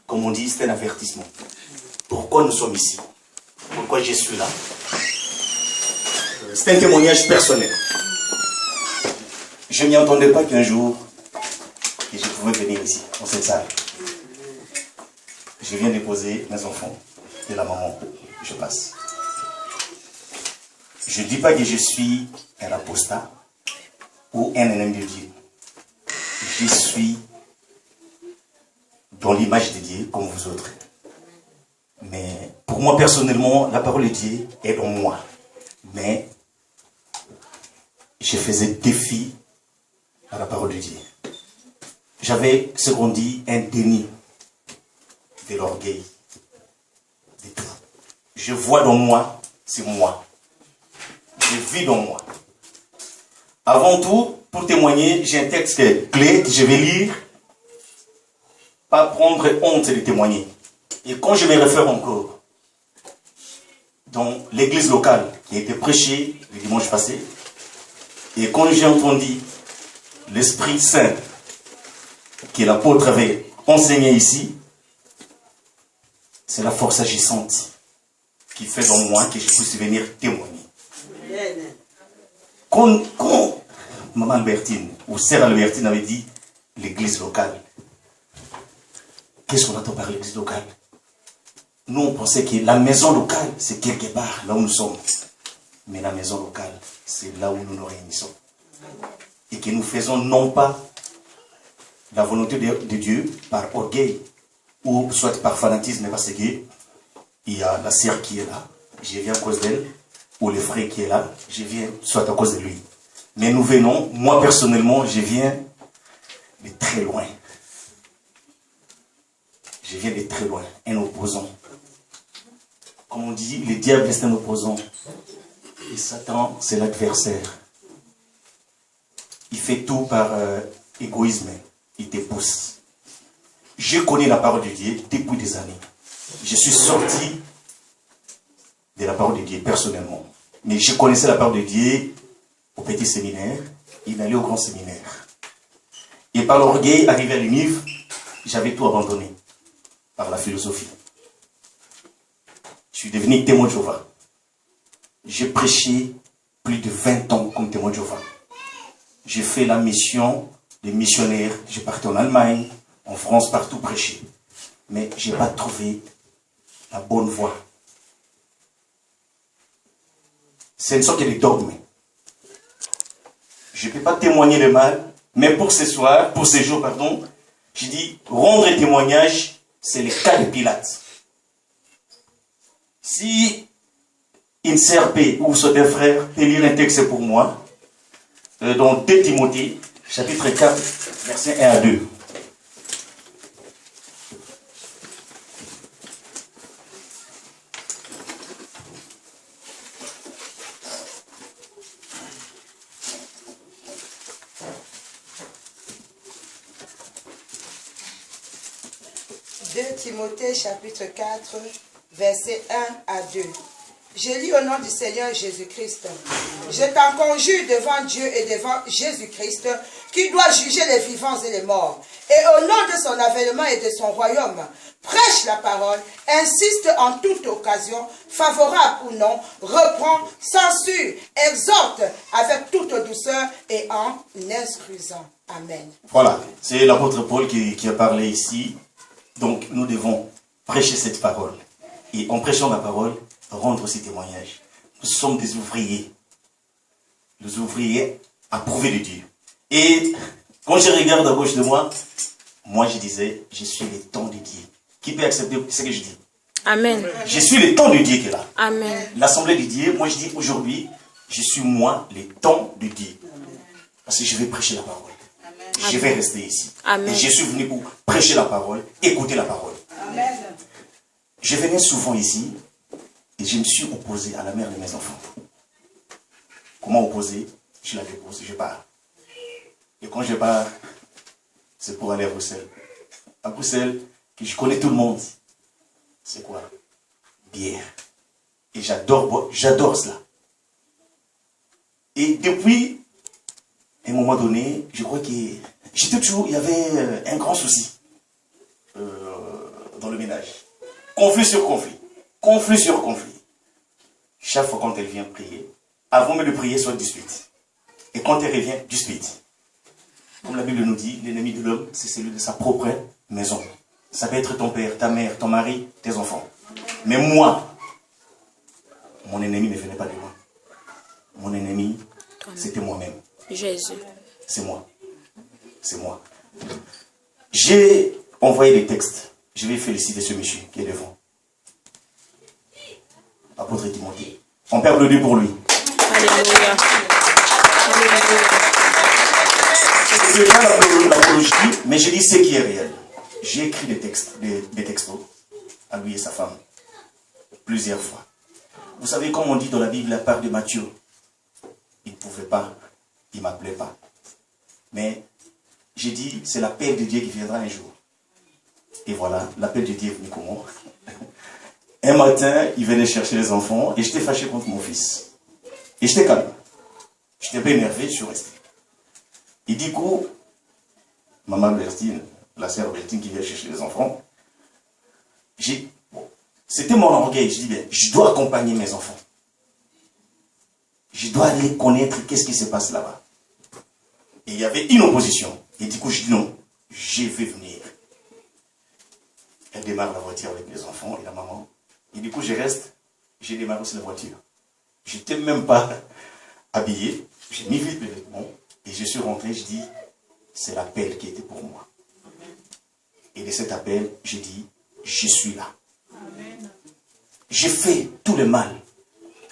comme on dit, c'est un avertissement. Pourquoi nous sommes ici? Pourquoi je suis là? C'est un témoignage personnel. Je n'y entendais pas qu'un jour, que je pouvais venir ici, dans cette salle. Je viens déposer mes enfants et la maman. Je passe. Je ne dis pas que je suis un apostat ou un ennemi de Dieu. Je suis dans l'image de Dieu comme vous autres. Mais pour moi personnellement, la parole de Dieu est dans moi. Mais je faisais défi à la parole de Dieu. J'avais ce qu'on dit un déni de l'orgueil, de tout. Je vois dans moi, c'est moi. Je vis dans moi. Avant tout, pour témoigner, j'ai un texte clé que je vais lire. Pas prendre honte de témoigner. Et quand je me réfère encore dans l'église locale qui a été prêchée le dimanche passé, et quand j'ai entendu l'Esprit Saint que l'apôtre avait enseigné ici, c'est la force agissante qui fait dans moi que je puisse venir témoigner. Quand Maman Albertine ou Sœur Albertine avait dit l'église locale, qu'est-ce qu'on entend par l'église locale? Nous, on pensait que la maison locale, c'est quelque part, là où nous sommes. Mais la maison locale, c'est là où nous nous réunissons. Et que nous faisons non pas la volonté de Dieu par orgueil, ou soit par fanatisme, parce qu'il y a la sœur qui est là, je viens à cause d'elle, ou le frère qui est là, je viens soit à cause de lui. Mais nous venons, moi personnellement, je viens de très loin. Je viens de très loin, un opposant. Comme on dit, le diable est un opposant. Et Satan, c'est l'adversaire. Il fait tout par égoïsme. Il te pousse. Je connais la parole de Dieu depuis des années. Je suis sorti de la parole de Dieu personnellement. Mais je connaissais la parole de Dieu au petit séminaire. Il allait au grand séminaire. Et par l'orgueil, arrivé à l'UNIF, j'avais tout abandonné. Par la philosophie. Je suis devenu témoin de Jéhovah. J'ai prêché plus de 20 ans comme témoin de Jéhovah. J'ai fait la mission des missionnaires. J'ai parti en Allemagne, en France, partout prêcher. Mais je n'ai pas trouvé la bonne voie. C'est une sorte de dogme. Je ne peux pas témoigner le mal, mais pour ce soir, pour ce jour, pardon, je dis rendre témoignage. C'est le cas de Pilate. Si une sœur ou soit un frère peut lire un texte pour moi, dans 2 Timothée, chapitre 4, versets 1 à 2. Timothée chapitre 4, versets 1 à 2. Je lis au nom du Seigneur Jésus-Christ. Je t'en conjure devant Dieu et devant Jésus-Christ, qui doit juger les vivants et les morts. Et au nom de son avènement et de son royaume, prêche la parole, insiste en toute occasion, favorable ou non, reprend, censure, exhorte avec toute douceur et en instruisant. Amen. Voilà, c'est l'apôtre Paul qui a parlé ici. Donc, nous devons prêcher cette parole. Et en prêchant la parole, rendre aussi témoignage. Nous sommes des ouvriers. Des ouvriers approuvés de Dieu. Et quand je regarde à gauche de moi, moi je disais, je suis le temps de Dieu. Qui peut accepter ce que je dis? Amen. Je suis le temps de Dieu qui est là. Amen. L'assemblée de Dieu, moi je dis aujourd'hui, je suis moi le temps de Dieu. Parce que je vais prêcher la parole. Je vais rester ici. Amen. Et je suis venu pour prêcher la parole, écouter la parole. Amen. Je venais souvent ici et je me suis opposé à la mère de mes enfants. Comment opposer? Je la dépose, je pars. Et quand je pars, c'est pour aller à Bruxelles. À Bruxelles, que je connais tout le monde. C'est quoi? Bière. Et j'adore cela. Et depuis un moment donné, je crois que j'étais toujours, il y avait un grand souci. dans le ménage. Conflit sur conflit. Conflit sur conflit. Chaque fois quand elle vient prier, avant même de prier, soit dispute. Et quand elle revient, dispute. Comme la Bible nous dit, l'ennemi de l'homme, c'est celui de sa propre maison. Ça peut être ton père, ta mère, ton mari, tes enfants. Mais moi, mon ennemi ne venait pas de moi. Mon ennemi, c'était moi-même. Jésus. C'est moi. C'est moi. J'ai envoyé des textes. Je vais féliciter ce monsieur qui est devant. Apôtre Timothée. On perd le Dieu pour lui. Alléluia. C'est pas l'apologie, mais je dis ce qui est réel. J'ai écrit des textos à lui et sa femme. Plusieurs fois. Vous savez, comme on dit dans la Bible, la part de Matthieu, il ne pouvait pas, il ne m'appelait pas. Mais j'ai dit, c'est l'appel de Dieu qui viendra un jour. Et voilà, l'appel de Dieu est venu comment? Un matin, il venait chercher les enfants et j'étais fâché contre mon fils. Et j'étais calme. J'étais un peu énervé, je suis resté. Et du coup, maman Bertine, la sœur Bertine qui vient chercher les enfants, c'était mon orgueil. Je dis bien, je dois accompagner mes enfants. Je dois aller connaître qu'est-ce qui se passe là-bas. Et il y avait une opposition. Et du coup, je dis non, je vais venir. Elle démarre la voiture avec les enfants et la maman. Et du coup, je reste, j'ai démarré aussi la voiture. Je n'étais même pas habillé. J'ai mis vite mes vêtements. Et je suis rentré, je dis, c'est l'appel qui était pour moi. Et de cet appel, j'ai dit, je suis là. J'ai fait tout le mal.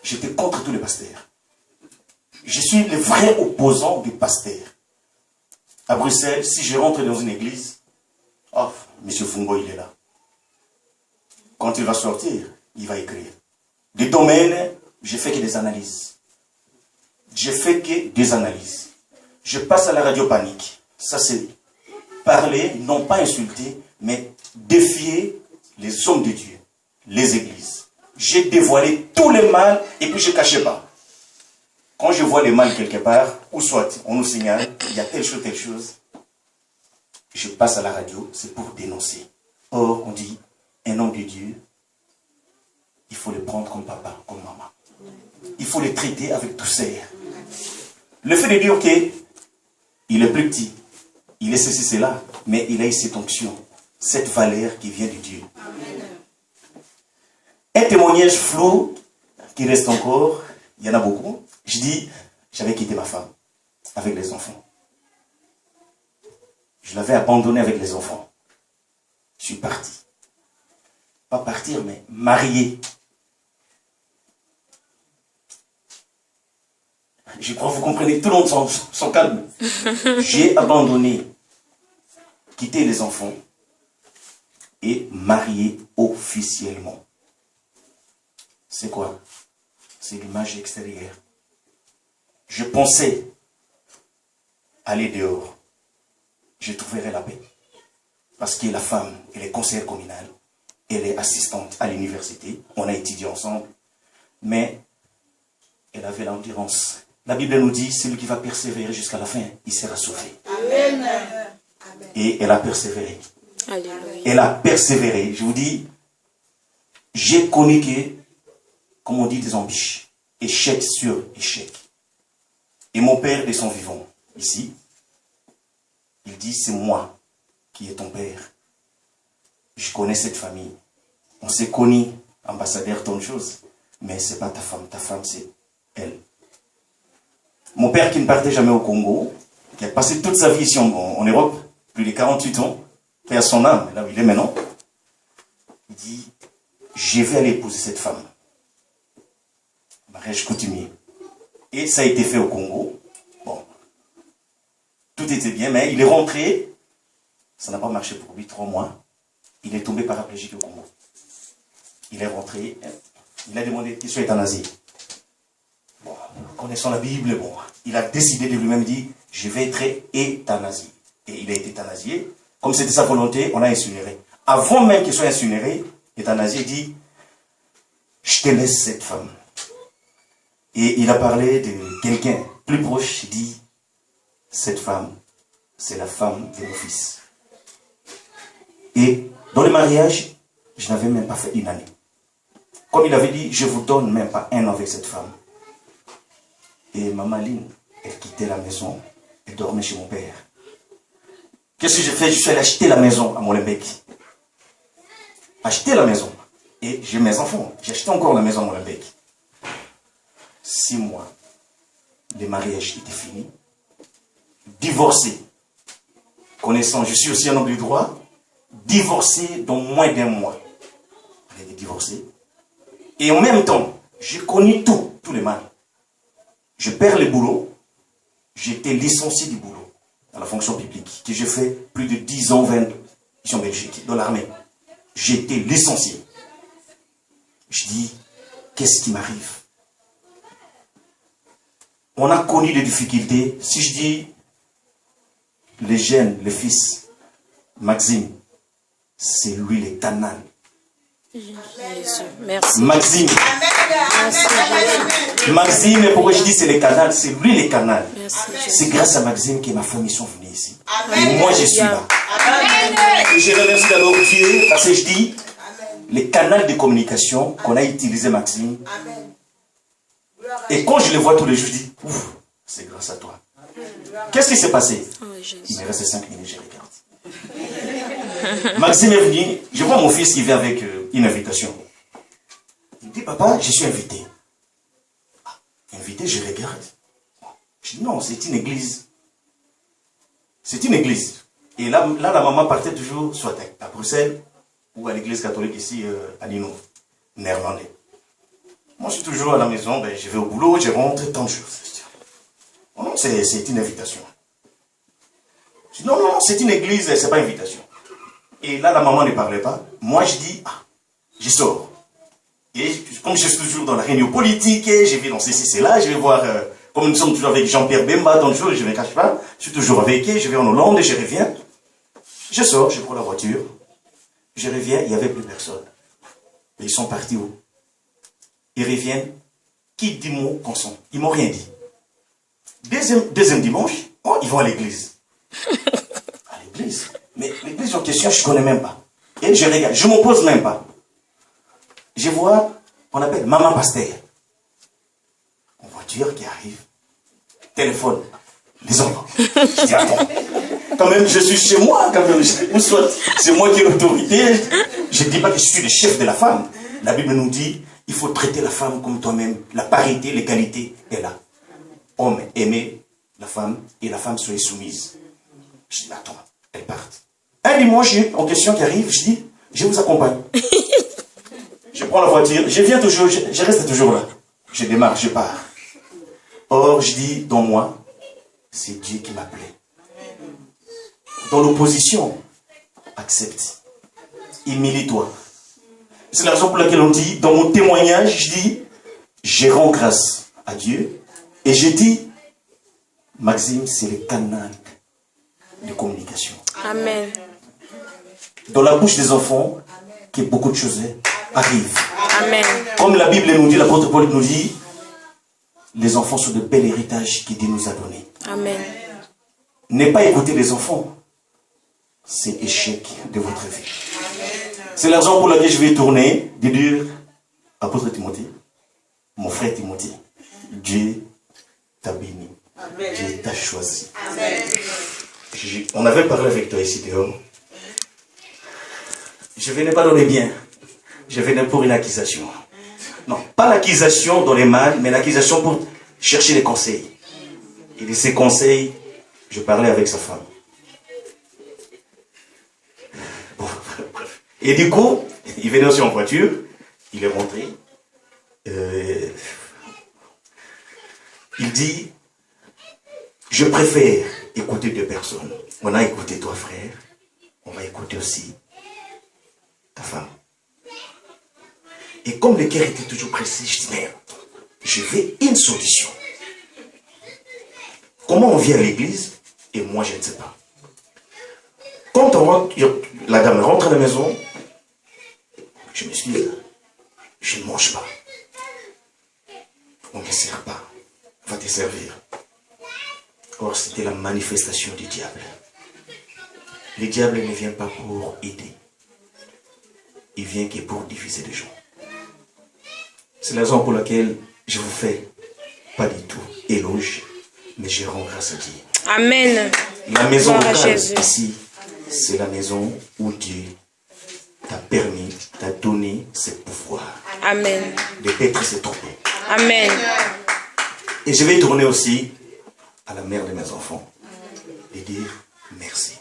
J'étais contre tous les pasteurs. Je suis le vrai opposant des pasteurs. À Bruxelles, si je rentre dans une église, oh, M. Fungo, il est là. Quand il va sortir, il va écrire. Des domaines, je fais que des analyses. Je fais que des analyses. Je passe à la radio panique. Ça, c'est parler, non pas insulter, mais défier les hommes de Dieu, les églises. J'ai dévoilé tout le mal et puis je ne cachais pas. Quand je vois le mal quelque part, ou soit on nous signale, il y a telle chose, je passe à la radio, c'est pour dénoncer. Or, on dit, un homme de Dieu, il faut le prendre comme papa, comme maman. Il faut le traiter avec douceur. Le fait de dire qu'il est plus petit, il est ceci, cela, mais il a eu cette onction, cette valeur qui vient de Dieu. Un témoignage flou qui reste encore, il y en a beaucoup. Je dis, j'avais quitté ma femme avec les enfants. Je l'avais abandonnée avec les enfants. Je suis parti. Pas partir, mais marié. Je crois que vous comprenez, tout le monde sont calmes. J'ai abandonné, quitté les enfants et marié officiellement. C'est quoi? C'est l'image extérieure. Je pensais aller dehors. Je trouverai la paix. Parce que la femme, elle est conseillère communale. Elle est assistante à l'université. On a étudié ensemble. Mais elle avait l'endurance. La Bible nous dit, celui qui va persévérer jusqu'à la fin, il sera sauvé. Amen. Et elle a persévéré. Alléluia. Elle a persévéré. Je vous dis, j'ai connu que, comme on dit, des embûches. Échec sur échec. Et mon père, de son vivant, ici, il dit, c'est moi qui est ton père. Je connais cette famille. On s'est connus, ambassadeur, tant de choses. Mais ce n'est pas ta femme c'est elle. Mon père qui ne partait jamais au Congo, qui a passé toute sa vie ici en Europe, plus de 48 ans, paix à son âme, là où il est maintenant, il dit, je vais aller épouser cette femme. Mariage coutumier. Et ça a été fait au Congo. Bon, tout était bien, mais il est rentré, ça n'a pas marché pour lui, 3 mois, il est tombé paraplégique au Congo. Il est rentré, il a demandé qu'il soit euthanasié. Bon, connaissant la Bible, bon, il a décidé de lui-même dire, je vais être euthanasié. Et il a été euthanasié. Comme c'était sa volonté, on l'a incinéré. Avant même qu'il soit incinéré, euthanasié dit, je te laisse cette femme. Et il a parlé de quelqu'un plus proche, il dit, cette femme, c'est la femme de mon fils. Et dans le mariage, Je n'avais même pas fait une année. Comme il avait dit, je vous donne même pas un an avec cette femme. Et maman Lynn, elle quittait la maison, elle dormait chez mon père. Qu'est-ce que j'ai fait? Je suis allé acheter la maison à Molenbeek. Acheter la maison. Et j'ai mes enfants. J'ai acheté encore la maison à Molenbeek. 6 mois. Le mariage était fini. Divorcé. Connaissant, je suis aussi un homme du droit. Divorcé dans moins d'1 mois. Elle était divorcée. Et en même temps, j'ai connu tous les mal. Je perds le boulot. J'ai été licencié du boulot, dans la fonction publique, que j'ai fait plus de 10 ans, 20 ici en Belgique, dans l'armée. J'ai été licencié. Je dis, qu'est-ce qui m'arrive? On a connu des difficultés. Si je dis, les jeunes, les fils, Maxime, c'est lui le canal. Merci. Maxime. Maxime, pourquoi je dis c'est le canal? C'est lui le canal. C'est grâce à Maxime que ma famille sont venus ici. Et moi je suis là. Et je remercie d'abord Dieu parce que je dis, le canal de communication qu'on a utilisé Maxime. Et quand je le vois tous les jours, je dis, ouf, c'est grâce à toi. Qu'est-ce qui s'est passé? Il me reste 5 minutes, je regarde. Maxime est venu, je vois mon fils qui vient avec une invitation. Il me dit, papa, je suis invité. Invité, je regarde. Je dis, non, c'est une église. C'est une église. Et là, la maman partait toujours soit à Bruxelles ou à l'église catholique ici à Nino, néerlandais. Moi, je suis toujours à la maison, ben, je vais au boulot, je rentre, tant de choses. Non, c'est une invitation. Je dis, non, non, c'est une église, c'est pas une invitation. Et là, la maman ne parlait pas. Moi, je dis, ah, je sors. Et comme je suis toujours dans la réunion politique, je vais dans ceci, c'est là, je vais voir, comme nous sommes toujours avec Jean-Pierre Bemba, dans le jour, je ne me cache pas, je suis toujours avec eux, je vais en Hollande et je reviens. Je sors, je prends la voiture, je reviens, il n'y avait plus personne. Et ils sont partis où? Ils reviennent, qui dit mot consent? Ils m'ont rien dit. Deuxième dimanche, oh, ils vont à l'église. À l'église? Mais l'église en question, je ne connais même pas. Et je regarde, je ne m'oppose même pas. Je vois, on appelle maman pasteur. Une voiture qui arrive, téléphone, les enfants. Je dis, attends, quand même, je suis chez moi, quand même, ou soit c'est moi qui ai l'autorité. Je ne dis pas que je suis le chef de la femme. La Bible nous dit, il faut traiter la femme comme toi-même. La parité, l'égalité est là. Homme, aimer la femme, et la femme soit soumise. Je dis, attends, elle part. Un dimanche, en question qui arrive, je dis, je vous accompagne. Je prends la voiture, je viens toujours, je reste toujours là. Je démarre, je pars. Or, je dis, dans moi, c'est Dieu qui m'appelait. Dans l'opposition, accepte. Humilie-toi. C'est la raison pour laquelle on dit, dans mon témoignage, je dis, je rends grâce à Dieu. Et je dis, Maxime, c'est le canal de communication. Amen. Dans la bouche des enfants, que beaucoup de choses arrivent. Amen. Comme la Bible nous dit, l'apôtre Paul nous dit, les enfants sont de bel héritage que Dieu nous a donné. Amen. Ne pas écouter les enfants, c'est échec de votre vie. C'est la raison pour laquelle je vais tourner, de dire, apôtre Timothée, mon frère Timothée, Dieu t'a béni. Dieu t'a choisi. Amen. On avait parlé avec toi ici dehors. Je venais pas dans les biens. Je venais pour une accusation. Non, pas l'accusation dans les mal, mais l'accusation pour chercher les conseils. Et de ces conseils, je parlais avec sa femme. Bon, bref. Et du coup, il venait aussi en voiture. Il est rentré. Il dit, je préfère écouter 2 personnes. On a écouté toi, frère. On va écouter aussi ta femme. Et comme le cœur était toujours pressé, je dis, merde, je veux une solution. Comment on vient à l'église? Et moi, je ne sais pas. Quand on rentre, la dame rentre à la maison, je m'excuse, je ne mange pas. On ne sert pas. On va te servir. Or, c'était la manifestation du diable. Le diable ne vient pas pour aider. il vient que pour diviser les gens. C'est la raison pour laquelle je vous fais pas du tout éloge, mais je rends grâce à Dieu. Amen. La maison Gloire à locale Jésus. ici, c'est la maison où Dieu t'a permis, t'a donné ce pouvoir Amen. de paître ses troupeaux. Amen. Et je vais tourner aussi à la mère de mes enfants et dire merci.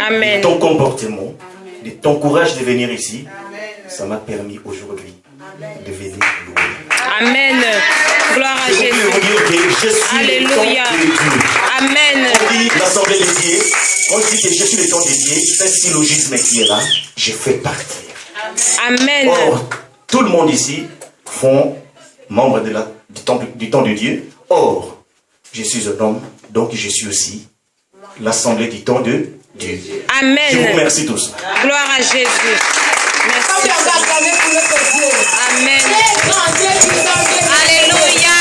Amen. Ton comportement, de ton courage de venir ici, ça m'a permis aujourd'hui de venir louer. Amen. Gloire à Je peux Jésus. vous dire que je suis Alléluia. le temps de Dieu. Amen. On dit l'assemblée de Dieu, on dit que je suis le temps de Dieu, c'est un syllogisme qui est là, je fais partie. Amen. Or, tout le monde ici font membre du temps de Dieu. Or, je suis un homme, donc je suis aussi l'assemblée du temps de Dieu. Amen. Je vous remercie tous. Gloire à Jésus. Merci. Amen. Alléluia. Alléluia.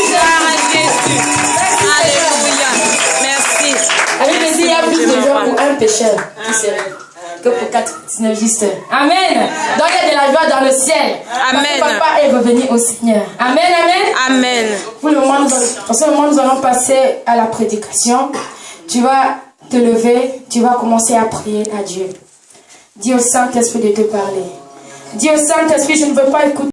Gloire à Jésus. Alléluia. Merci. La Bible dit il y a plus de joie pour un pécheur qui se lève que pour 4 synergistes. Amen. Donc il y a de la joie dans le ciel. Amen. Parce que papa est revenu au Seigneur. Amen, amen. Amen. Pour le moment, en ce moment, nous allons passer à la prédication. Tu vas te lever, tu vas commencer à prier à Dieu. Dis au Saint-Esprit de te parler. Dis au Saint-Esprit, je ne veux pas écouter.